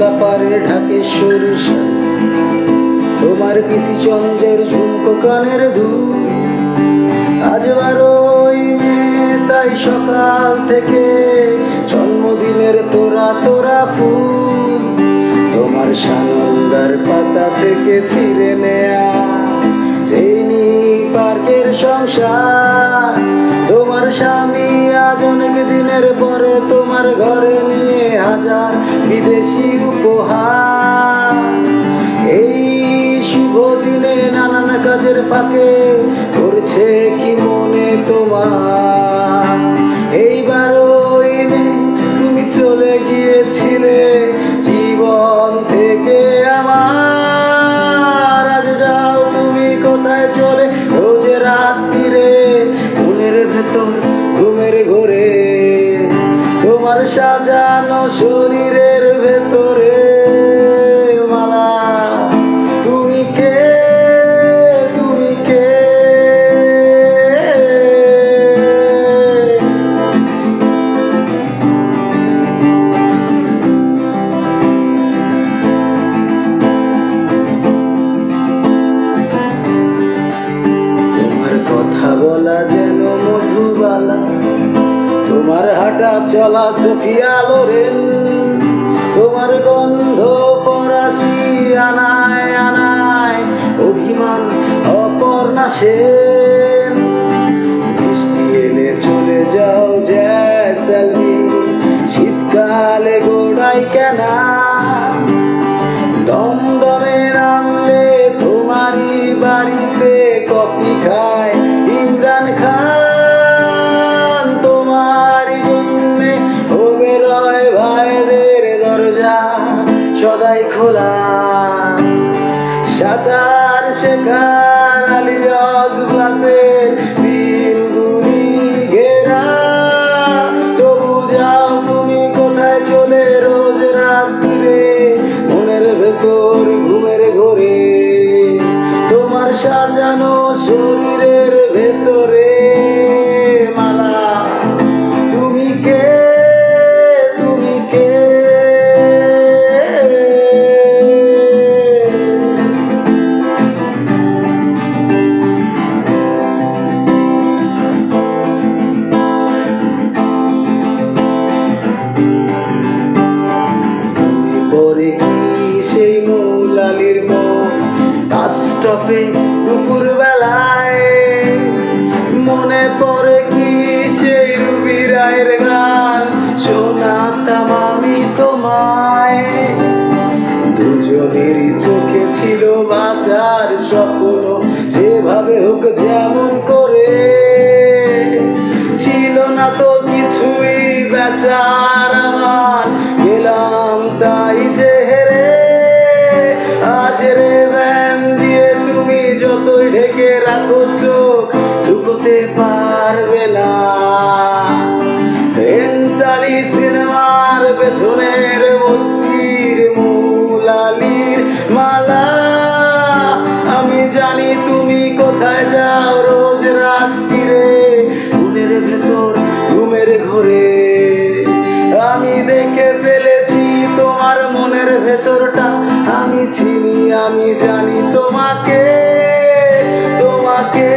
বাংলা পারে ঢাকেশ্বরী শাড়ি, তোমার পিসি চন্দ্রের ঝুমকো কানের দুল। আজ 12ই মে, তাই সকাল থেকে জন্মদিনের তোরা তোরা ফুল, তোমার সানন্দার পাতা থেকে ছিঁড়ে নেয়া রেইনি পার্কের সংসার। তোমার স্বামী আজ অনেক দিনের পরে তোমার ঘরে নিয়ে হাজার বিদেশি উপহার। এই শুভ দিনে নানান কাজের ফাঁকে করছে কি মনে তোমার? এই 12ই মে তুমি চলে গিয়েছিলে জীবন থেকে আমার। আজ যাও তুমি কোথায় চলে রোজ রাত্রিরে মনের ভেতর ঘুমের ঘোরে, তোমার সাজানো শরীরের ভেতরে মালা। তুমি কে, তুমি কে? তোমার কথা বলা যেন মধুবালা, তোমার হাঁটা চলা সোফিয়া লোরেন, তোমার গন্ধ ফরাসি আনায় আনায় অভিমান অপর্ণা সেন। বৃষ্টি এলে চলে যাও জয়সলমী, শীতকালে গোড়াই কেনা, দমদমে নামলে তোমারই বাড়িতে কফি খায় ইমরান খান। তোমারই জন্যে বেরোয় ভাইদের দরজা সদাই খোলা, সাঁতার শেখার আলিয়াস ক্লাসের দিনগুলি ঘেরা। তবু যাও তুমি কোথায় চলে রোজ রাত্রিরে মনের ভেতর ঘুমের ঘোরে, তোমার সাজানো শরীরের ভেতরে মালা। তুমি কে, তুমি কে? তুমি পরে কি সেই মৌলালির বাস স্টপে দুপুর বেলায়? মনে পড়ে কি সেই রুবি রায়ের গান শোনাতাম আমি তোমায়? দুজনেরই চোখে ছিল বাঁচার স্বপ্ন, যেভাবে হোক যেমন করে। ছিল না তো কিছুই বেচার আমার, গেলাম তাই যে হেরে। আজ রে ব্যান দিয়ে তুমি যতই ঢেকে রাখো চোখ লুকোতে পারবে না। এন্টালি সিনেমার পেছনের বস্তির মৌলালির মালা। আমি জানি তুমি কোথায় যাও রোজ রাত্রিরে মনের ভেতর ঘুমের ঘোরে। আমি দেখে ফেলেছি তোমার মনের ভেতরটা, আমি চিনি আমি জানি তোমাকে, তোমাকে।